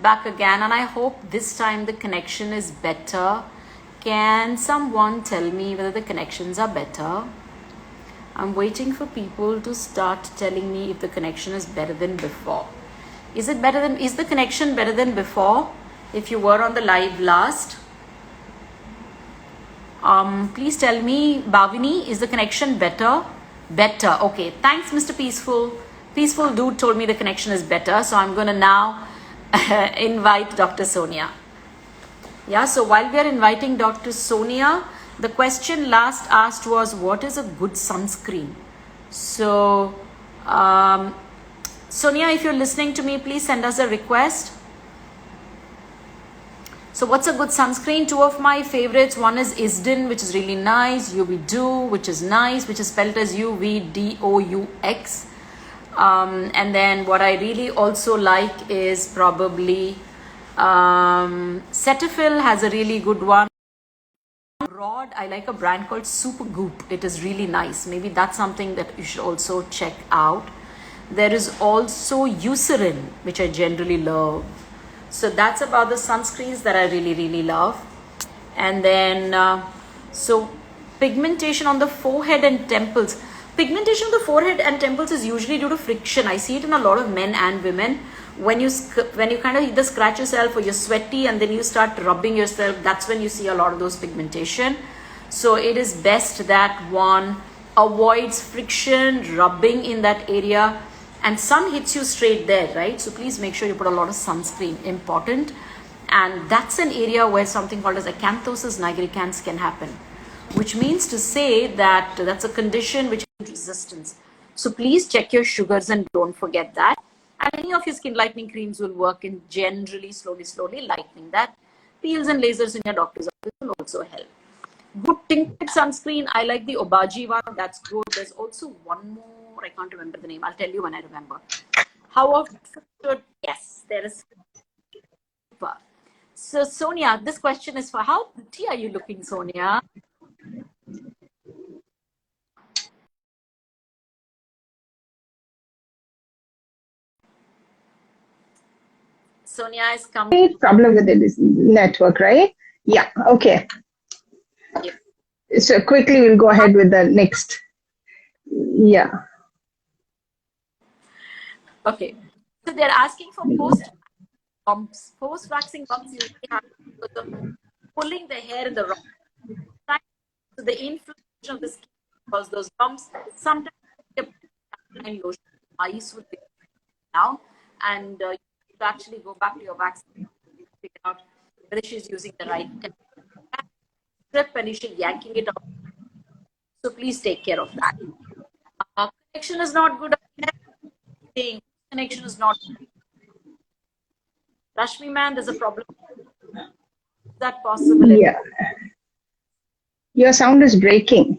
back again, and I hope this time the connection is better. Can someone tell me whether the connections are better? I'm waiting for people to start telling me if the connection is better than before. Is the connection better than before? If you were on the live last, please tell me. Bhavini, is the connection better? Better. Okay. Thanks, Mr. Peaceful. Peaceful Dude told me the connection is better. So I'm going to now invite Dr. Sonia. Yeah. So while we are inviting Dr. Sonia, the question last asked was, what is a good sunscreen? So, Sonia, if you're listening to me, please send us a request. So what's a good sunscreen? Two of my favorites. One is Isdin, which is really nice. UV-Deux, which is nice, which is spelled as UVDOUX. And then what I really also like is probably Cetaphil has a really good one. Rod, I like a brand called Supergoop. It is really nice. Maybe that's something that you should also check out. There is also Eucerin, which I generally love. So that's about the sunscreens that I really love. And then, so pigmentation on the forehead and temples. Pigmentation on the forehead and temples is usually due to friction. I see it in a lot of men and women. When you kind of either scratch yourself or you're sweaty and then you start rubbing yourself, that's when you see a lot of those pigmentation. So it is best that one avoids friction, rubbing in that area. And sun hits you straight there, right? So please make sure you put a lot of sunscreen, important. And that's an area where something called as acanthosis nigricans can happen, which means to say that that's a condition which has resistance. So please check your sugars and don't forget that. And any of your skin lightening creams will work in generally, slowly lightening that. Peels and lasers in your doctor's office will also help. Good tinted sunscreen. I like the Obagi one. That's good. There's also one more. I can't remember the name. I'll tell you when I remember. How often should, yes, there is. Super. So Sonia, this question is for how pretty are you looking, Sonia? Sonia is coming. Problem with the network, right? Yeah. Okay. Yeah. So quickly we'll go ahead with the next. Yeah. Okay. So they're asking for post-bumps. Post-waxing bumps usually happen because of pulling the hair in the wrong time. So the inflammation of the skin causes those bumps. Sometimes lotion ice would be down, and you actually go back to your vaccine, figure out whether she's using the right strip and you should yanking it out. So please take care of that. Connection is not good. Connection is not good. Rashmi man, there's a problem. Is that possible? Yeah. Your sound is breaking.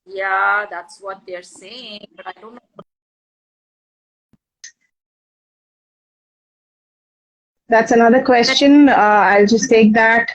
Yeah, that's what they're saying, but I don't know. That's another question. I'll just take that.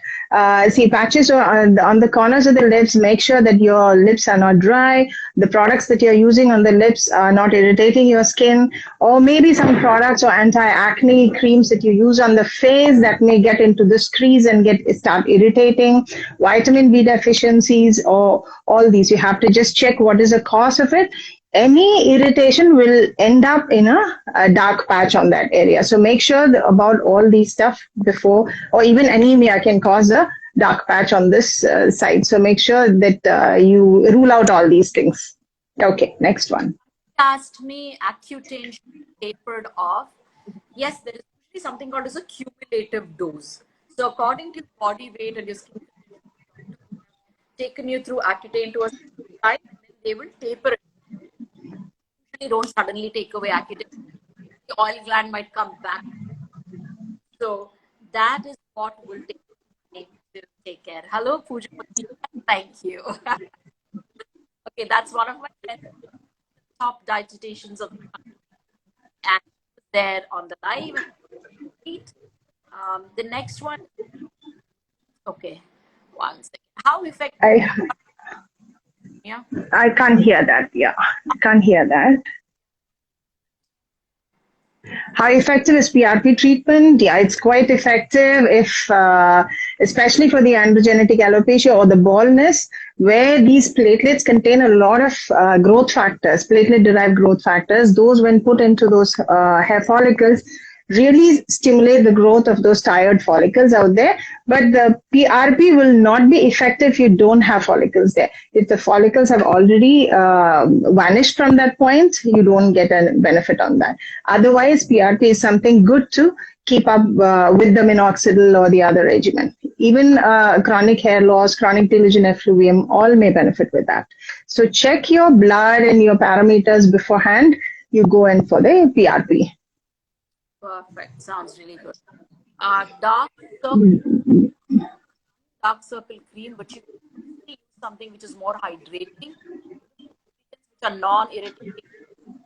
See, patches on the corners of the lips, make sure that your lips are not dry. The products that you're using on the lips are not irritating your skin, or maybe some products or anti-acne creams that you use on the face that may get into this crease and start irritating. Vitamin B deficiencies or all these. You have to just check what is the cause of it. Any irritation will end up in a dark patch on that area. So make sure about all these stuff before, or even anemia can cause a dark patch on this side. So make sure that you rule out all these things. Okay, next one. Asked me, Accutane tapered off. Yes, there is usually something called as a cumulative dose. So according to your body weight and your skin, taken you through Accutane to a side, and then they will taper it. They don't suddenly take away Accutane. The oil gland might come back. So that is what will take care. Hello, Pooja. Thank you. Okay, that's one of my top dietitians of the country. And there on the live. The next one. Okay, one second. How effective? Yeah. I can't hear that. Yeah, can't hear that. How effective is PRP treatment? Yeah, it's quite effective if, especially for the androgenetic alopecia or the baldness, where these platelets contain a lot of growth factors, platelet-derived growth factors. Those, when put into those hair follicles, really stimulate the growth of those tired follicles out there. But the PRP will not be effective if you don't have follicles there. If the follicles have already vanished from that point, you don't get a benefit on that. Otherwise, PRP is something good to keep up with the minoxidil or the other regimen. Even chronic hair loss, chronic telogen effluvium, all may benefit with that. So check your blood and your parameters beforehand. You go in for the PRP. Perfect. Sounds really good. Dark circle cream, but you can use something which is more hydrating, which are non-irritating,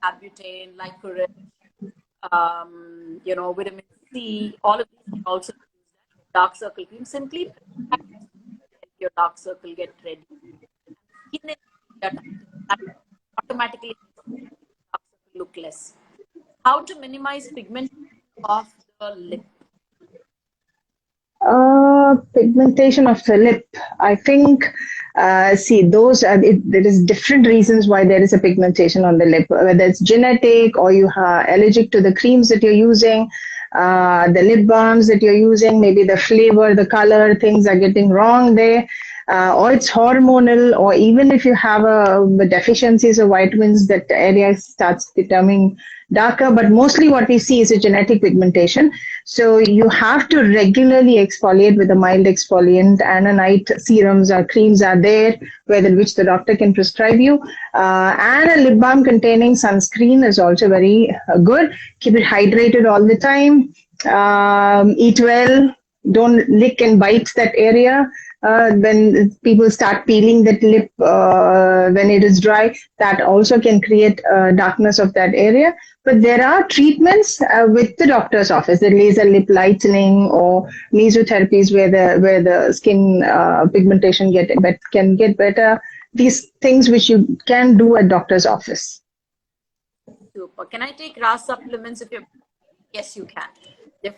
Accutane, Lycoris, vitamin C. All of these can also use that. Dark circle cream. Simply help your dark circle get ready. Skin is that automatically makes dark circle look less. How to minimize pigmentation of the lip? Pigmentation of the lip. I think, there is different reasons why there is a pigmentation on the lip, whether it's genetic or you are allergic to the creams that you're using, the lip balms that you're using, maybe the flavor, the color, things are getting wrong there. Or it's hormonal, or even if you have deficiencies of vitamins, that area starts becoming darker. But mostly what we see is a genetic pigmentation. So you have to regularly exfoliate with a mild exfoliant, and a night serums or creams are there, which the doctor can prescribe you. And a lip balm containing sunscreen is also very good. Keep it hydrated all the time. Eat well. Don't lick and bite that area. When people start peeling that lip when it is dry, that also can create darkness of that area. But there are treatments with the doctor's office, the laser lip lightening or mesotherapies, where the skin pigmentation can get better. These things which you can do at doctor's office. Super. Can I take RAS supplements if you're? Yes, you can. They're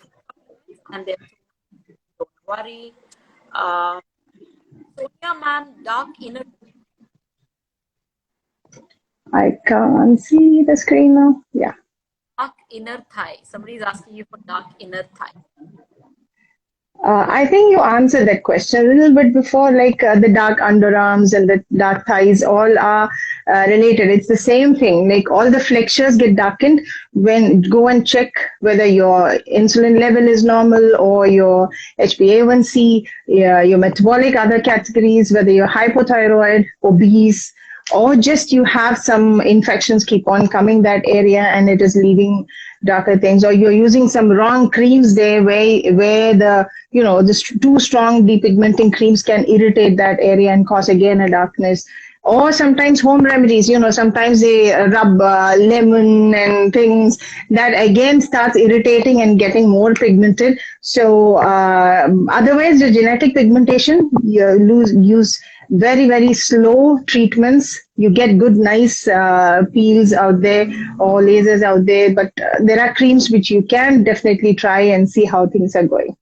and don't worry. Sonia ma'am, dark inner. I can't see the screen now. Yeah. Dark inner thigh. Somebody is asking you for dark inner thigh. I think you answered that question a little bit before, like the dark underarms and the dark thighs all are related. It's the same thing. Like all the flexures get darkened when go and check whether your insulin level is normal or your HbA1c, your metabolic other categories, whether you're hypothyroid, obese, or just you have some infections keep on coming that area and it is leaving darker things, or you're using some wrong creams there where the too strong depigmenting creams can irritate that area and cause again a darkness. Or sometimes home remedies, sometimes they rub lemon and things that again starts irritating and getting more pigmented. So otherwise the genetic pigmentation, you use very, very slow treatments. You get good, nice peels out there or lasers out there, but there are creams which you can definitely try and see how things are going.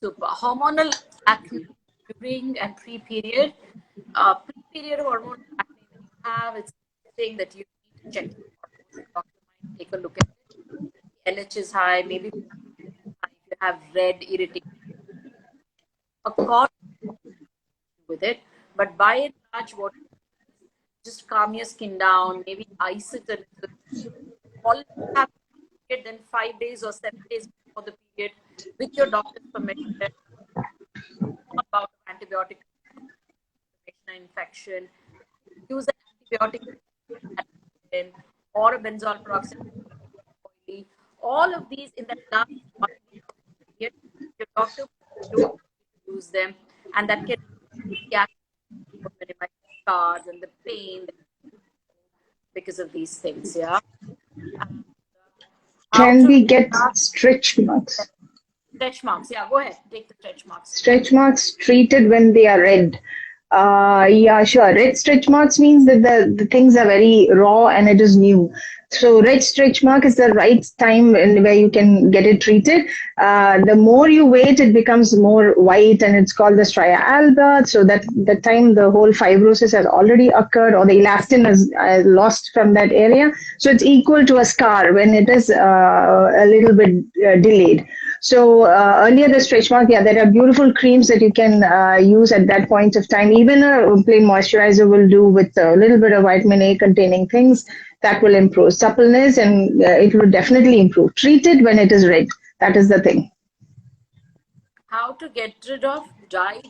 Super. Hormonal acne during and pre-period. Pre-period hormonal acne that you have, it's something that you need to check. The doctor might take a look at it. LH is high, maybe if you have red irritation. A cord with it, but by and large, what just calm your skin down, maybe ice it a little. All have it then 5 days or 7 days before the period with your doctor's permission about antibiotic infection. Use an antibiotic or a benzoyl peroxide. All of these in that last 1 week of the period, your doctor will use them, and that can minimize the scars and the pain because of these things. Yeah. Can we get stretch marks? Stretch marks. Yeah, go ahead. Take the stretch marks. Stretch marks treated when they are red. Yeah, sure. Red stretch marks means that the things are very raw and it is new. So red stretch mark is the right time where you can get it treated. The more you wait, it becomes more white, and it's called the stria alba. So that the time the whole fibrosis has already occurred, or the elastin is lost from that area. So it's equal to a scar when it is a little bit delayed. So earlier the stretch mark, yeah, there are beautiful creams that you can use at that point of time. Even a plain moisturizer will do with a little bit of vitamin A containing things that will improve suppleness, and it will definitely improve. Treat it when it is red. That is the thing. How to get rid of dry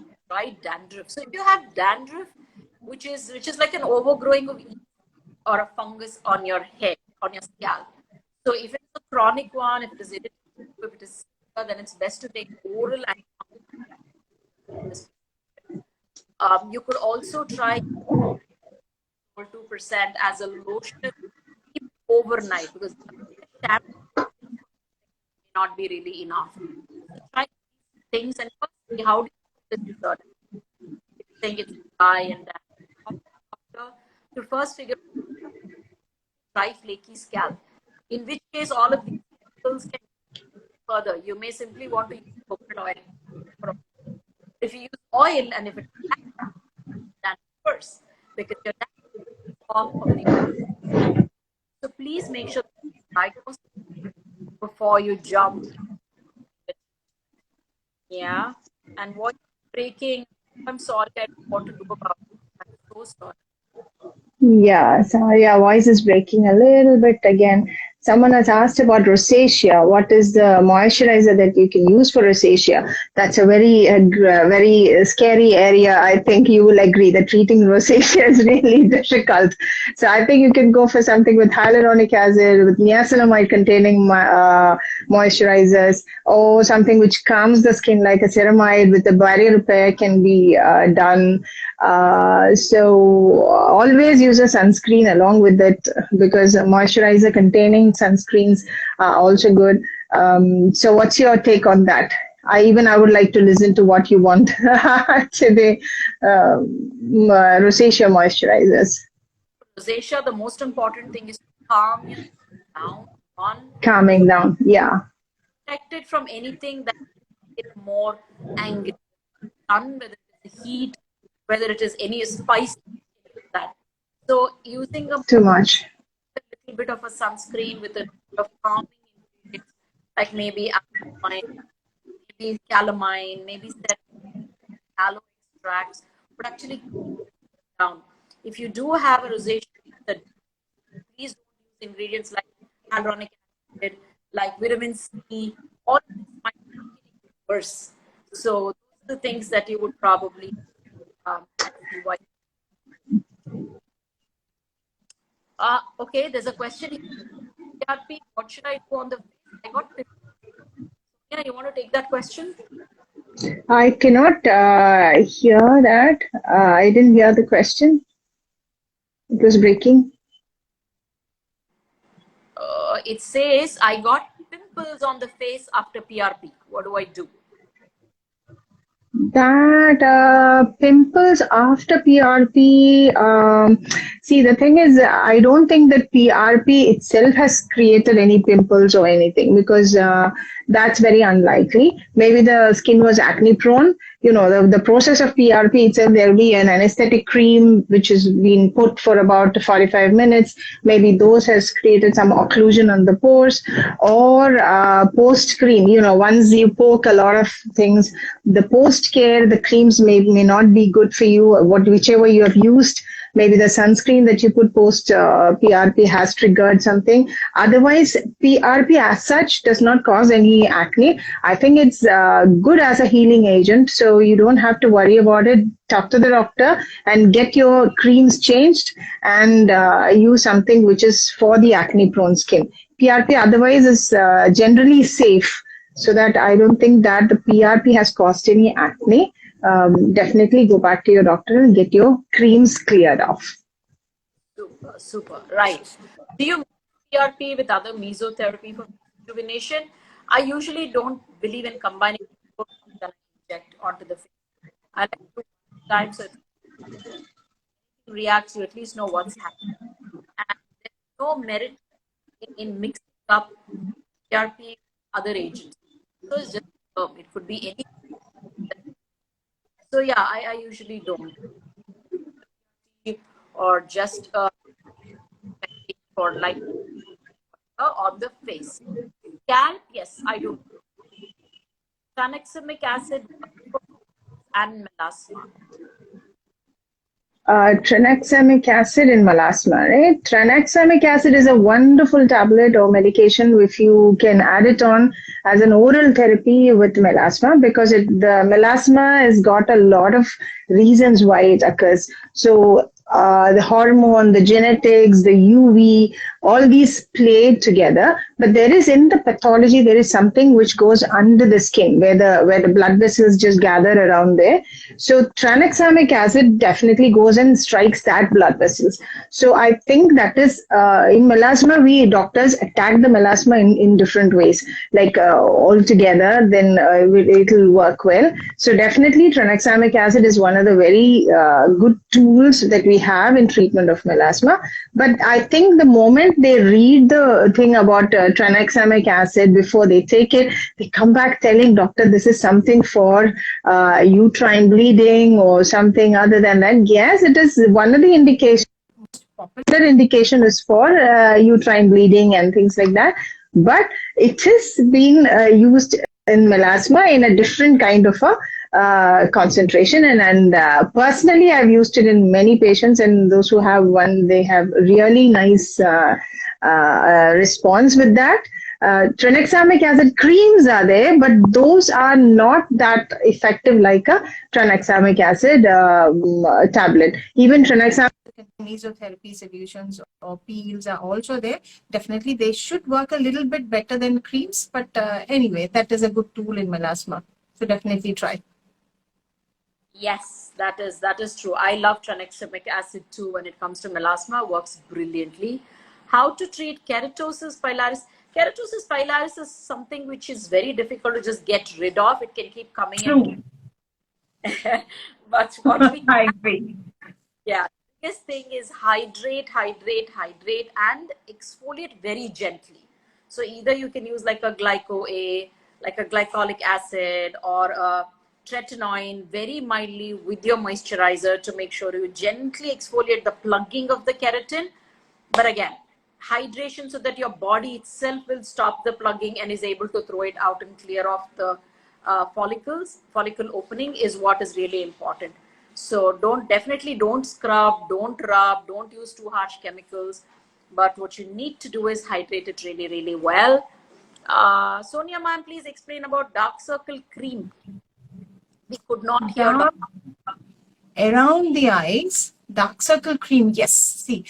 dandruff. So if you have dandruff, which is like an overgrowing of yeast or a fungus on your head, on your scalp. So if it's a chronic one, if it is irritating, if it is severe, then it's best to take oral antifungal. You could also try 2% as a lotion overnight, because shampoo may not be really enough. So try things and first see how do you this result. If you think it's dry and that, to first figure out dry flaky scalp. In which case all of these chemicals can further. You may simply want to use coconut oil. If you use oil and if it's black, then worse, because your is off of the. So please make sure that you diagnose before you jump. Yeah. And what breaking, I'm sorry, I don't know what to do about it. I'm so sorry. Yeah, so yeah, voice is breaking a little bit again. Someone has asked about rosacea. What is the moisturizer that you can use for rosacea? That's a very scary area. I think you will agree that treating rosacea is really difficult. So I think you can go for something with hyaluronic acid, with niacinamide containing moisturizers, or something which calms the skin like a ceramide with the barrier repair can be done. So always use a sunscreen along with it, because moisturizer containing sunscreens are also good. So what's your take on that? I would like to listen to what you want today. Rosacea moisturizers, Rosacea, the most important thing is to calm your skin down. One, calming down. Yeah, protect it from anything that is more angry. Sun, whether it is heat, whether it is any spice, that. So using a too much. little bit of a sunscreen with a bit of calming ingredients, like maybe alkaline, maybe calamine, maybe set aloe extracts, would actually down. If you do have a rosacea, please don't use ingredients like hyaluronic acid, like vitamin C. All of this might make it worse. So those are the things that you would probably see why. Okay, there's a question here. PRP, what should I do on the face? I got pimples. Yeah, you want to take that question? I cannot hear that. I didn't hear the question. It was breaking. It says I got pimples on the face after PRP. What do I do? That pimples after PRP. See, the thing is, I don't think that PRP itself has created any pimples or anything, because that's very unlikely. Maybe the skin was acne prone. You know, the process of PRP itself, there'll be an anesthetic cream which is being put for about 45 minutes. Maybe those has created some occlusion on the pores, or post cream. You know, once you poke a lot of things, the post care, the creams may not be good for you. Whichever you have used, maybe the sunscreen that you put post PRP has triggered something. Otherwise, PRP as such does not cause any acne. I think it's good as a healing agent, so you don't have to worry about it. Talk to the doctor and get your creams changed, and use something which is for the acne prone skin. PRP otherwise is generally safe, so that I don't think that the PRP has caused any acne. Definitely go back to your doctor and get your creams cleared off. Super, super. Right. Do you mix PRP with other mesotherapy for rejuvenation? I usually don't believe in combining both that I inject onto the face. I like to do one time so if it reacts, you at least know what's happening. And there's no merit in mixing up PRP, other agents. So it's just it could be any. So yeah, I usually don't, or just for like on the face. Scalp, yes, I do. Tranexamic acid and melasma. Tranexamic acid and melasma, right? Tranexamic acid is a wonderful tablet or medication if you can add it on as an oral therapy with melasma, because the melasma has got a lot of reasons why it occurs. So the hormone, the genetics, the UV, all these play together. But there is, in the pathology, there is something which goes under the skin where the blood vessels just gather around there. So tranexamic acid definitely goes and strikes that blood vessels. So I think that is in melasma, we doctors attack the melasma in different ways, like all together, then it will work well. So definitely tranexamic acid is one of the very good tools that we have in treatment of melasma. But I think the moment they read the thing about tranexamic acid before they take it, they come back telling doctor, this is something for uterine bleeding or something other than that. Yes, it is one of the indications. Popular indication is for uterine bleeding and things like that. But it is being used in melasma in a different kind of a concentration, and personally I've used it in many patients, and those who have one, they have really nice response with that. Tranexamic acid creams are there, but those are not that effective like a tranexamic acid tablet. Even tranexamic mesotherapy solutions or peels are also there. Definitely they should work a little bit better than creams, but anyway, that is a good tool in melasma, so definitely try. Yes, that is true. I love tranexamic acid too when it comes to melasma. Works brilliantly. How to treat keratosis pilaris? Keratosis pilaris is something which is very difficult to just get rid of. It can keep coming True. and but what we I agree. yeah, the biggest thing is hydrate, hydrate, hydrate, and exfoliate very gently. So either you can use like a glyco A, like a glycolic acid, or a tretinoin very mildly with your moisturizer to make sure you gently exfoliate the plugging of the keratin. But again, hydration so that your body itself will stop the plugging and is able to throw it out and clear off the follicle opening is what is really important. So definitely don't scrub, don't rub, don't use too harsh chemicals. But what you need to do is hydrate it really, really well. Sonia ma'am, please explain about dark circle cream. We could not hear that. Around the eyes, dark circle cream, yes. See,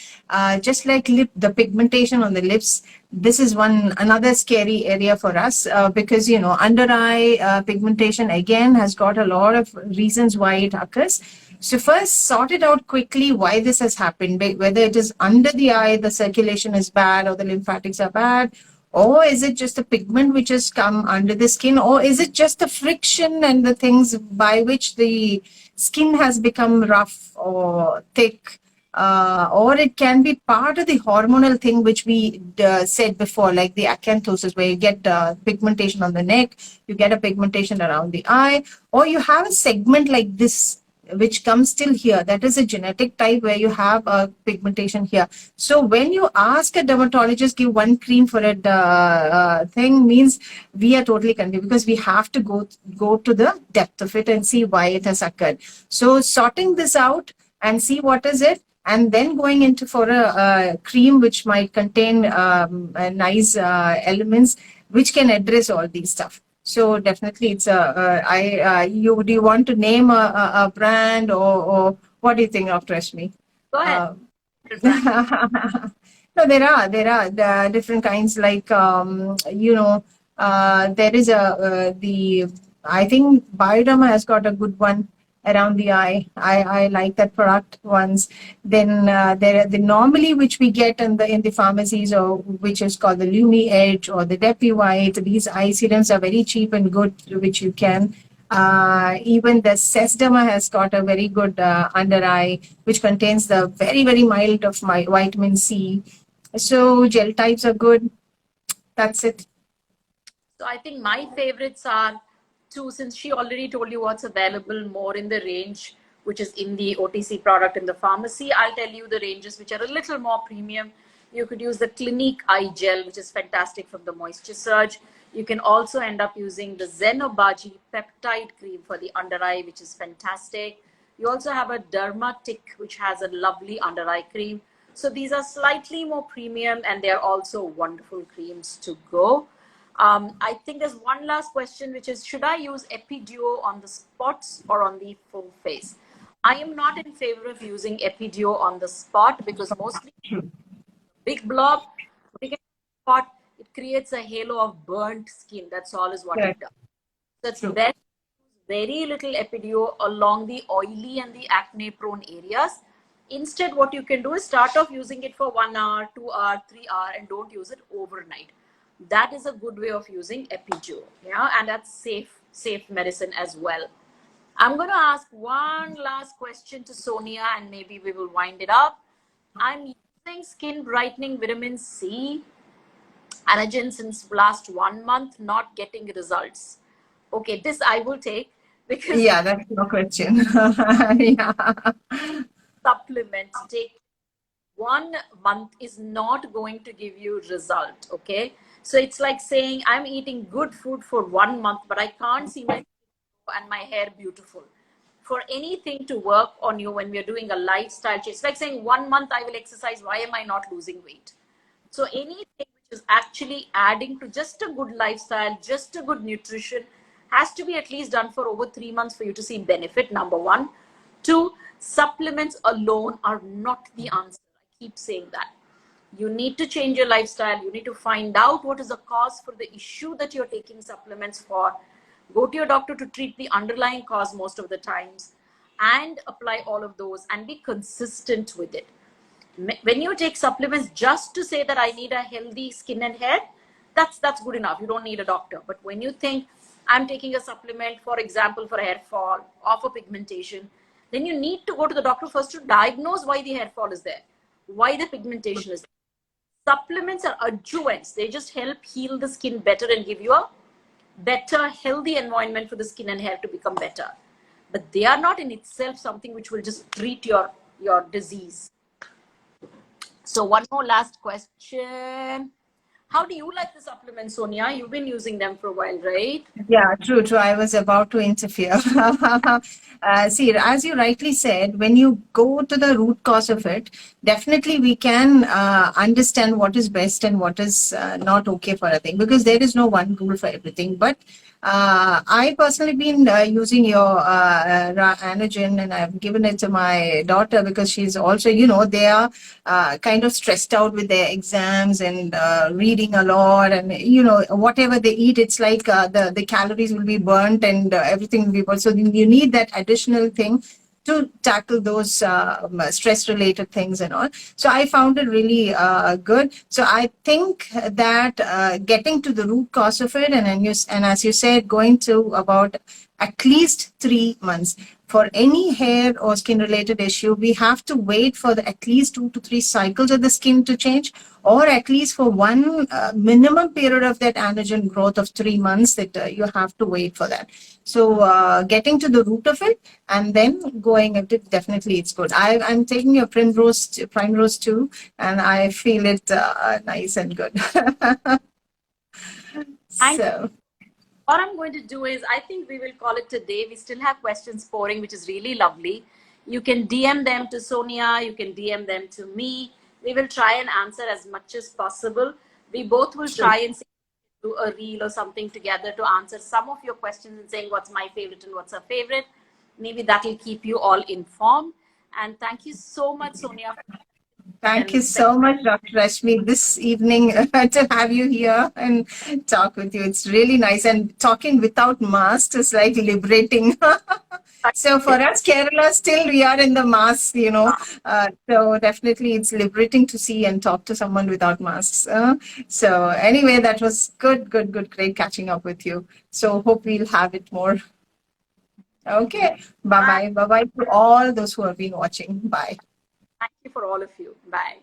just like the pigmentation on the lips, this is another scary area for us, because under eye pigmentation again has got a lot of reasons why it occurs. So first, sort it out quickly why this has happened, whether it is under the eye, the circulation is bad, or the lymphatics are bad, or is it just a pigment which has come under the skin, or is it just the friction and the things by which the skin has become rough or thick, or it can be part of the hormonal thing which we said before, like the acanthosis, where you get pigmentation on the neck, you get a pigmentation around the eye, or you have a segment like this which comes still here. That is a genetic type where you have a pigmentation here. So when you ask a dermatologist, give one cream for it thing, means we are totally confused, because we have to go to the depth of it and see why it has occurred. So sorting this out and see what is it, and then going into for a cream which might contain nice elements which can address all these stuff. So definitely, it's do you want to name a brand, or what do you think, Dr. Ashmi? Go ahead. No, there are different kinds. Like there is I think Bioderma has got a good one around the eye. I like that product ones. Then there are the normally which we get in the pharmacies, or which is called the Lumi Edge or the Depi White. These eye serums are very cheap and good, which you can. Even the Sesderma has got a very good under eye, which contains the very, very mild of vitamin C. So gel types are good. That's it. So I think my favorites are two, since she already told you what's available more in the range, which is in the OTC product in the pharmacy. I'll tell you the ranges which are a little more premium. You could use the Clinique Eye Gel, which is fantastic from the Moisture Surge. You can also end up using the Zenobaji Peptide Cream for the under eye, which is fantastic. You also have a Dermatic, which has a lovely under eye cream. So these are slightly more premium and they're also wonderful creams to go. I think there's one last question, which is, should I use Epiduo on the spots or on the full face? I am not in favor of using Epiduo on the spot because mostly big blob, big spot, it creates a halo of burnt skin. That's all is what it Correct. does. So it's True. best to use very little Epiduo along the oily and the acne prone areas. Instead, what you can do is start off using it for 1 hour, 2 hour, 3 hour, and don't use it overnight. That is a good way of using Epiduo, yeah, and that's safe medicine as well. I'm going to ask one last question to Sonia, and maybe we will wind it up. I'm using skin brightening vitamin C Anagen since last 1 month, not getting results. Okay, this I will take because Yeah, that's no question. Yeah. supplement take 1 month is not going to give you result. Okay, so it's like saying I'm eating good food for 1 month, but I can't see my and my hair beautiful. For anything to work on you when we're doing a lifestyle change, it's like saying 1 month I will exercise, why am I not losing weight? So anything which is actually adding to just a good lifestyle, just a good nutrition, has to be at least done for over 3 months for you to see benefit, number one. Two, supplements alone are not the answer. I keep saying that. You need to change your lifestyle. You need to find out what is the cause for the issue that you're taking supplements for. Go to your doctor to treat the underlying cause most of the times and apply all of those and be consistent with it. When you take supplements just to say that I need a healthy skin and hair, that's good enough. You don't need a doctor. But when you think I'm taking a supplement, for example, for hair fall or for pigmentation, then you need to go to the doctor first to diagnose why the hair fall is there, why the pigmentation is there. Supplements are adjuvants. They just help heal the skin better and give you a better, healthy environment for the skin and hair to become better. But they are not in itself something which will just treat your disease. So one more last question. How do you like the supplements, Sonia? You've been using them for a while, right? Yeah, true, true. I was about to interfere. See, as you rightly said, when you go to the root cause of it, definitely we can understand what is best and what is not okay for a thing, because there is no one rule for everything. But I personally been using your Anagen, and I've given it to my daughter because she's also, they are kind of stressed out with their exams and reading a lot, and whatever they eat, it's like the calories will be burnt and everything will be burnt. So you need that additional thing to tackle those stress related things and all. So I found it really good. So I think that getting to the root cause of it, and as you said, going to about at least 3 months. For any hair or skin related issue, we have to wait for at least 2 to 3 cycles of the skin to change, or at least for one minimum period of that anagen growth of 3 months that you have to wait for that. So getting to the root of it and then going at it, definitely it's good. I'm taking your Primrose too, and I feel it nice and good. So. What I'm going to do is, I think we will call it today. We still have questions pouring, which is really lovely. You can DM them to Sonia. You can DM them to me. We will try and answer as much as possible. We both will try and do a reel or something together to answer some of your questions and saying what's my favorite and what's her favorite. Maybe that will keep you all informed. And thank you so much, Sonia. Thank you so much, Dr. Rashmi, this evening to have you here and talk with you. It's really nice. And talking without masks is like liberating. So for us, Kerala, still we are in the mask, so definitely it's liberating to see and talk to someone without masks. So anyway, that was good, great catching up with you. So hope we'll have it more. Okay. Bye-bye. Bye-bye to all those who have been watching. Bye. Thank you for all of you. Bye.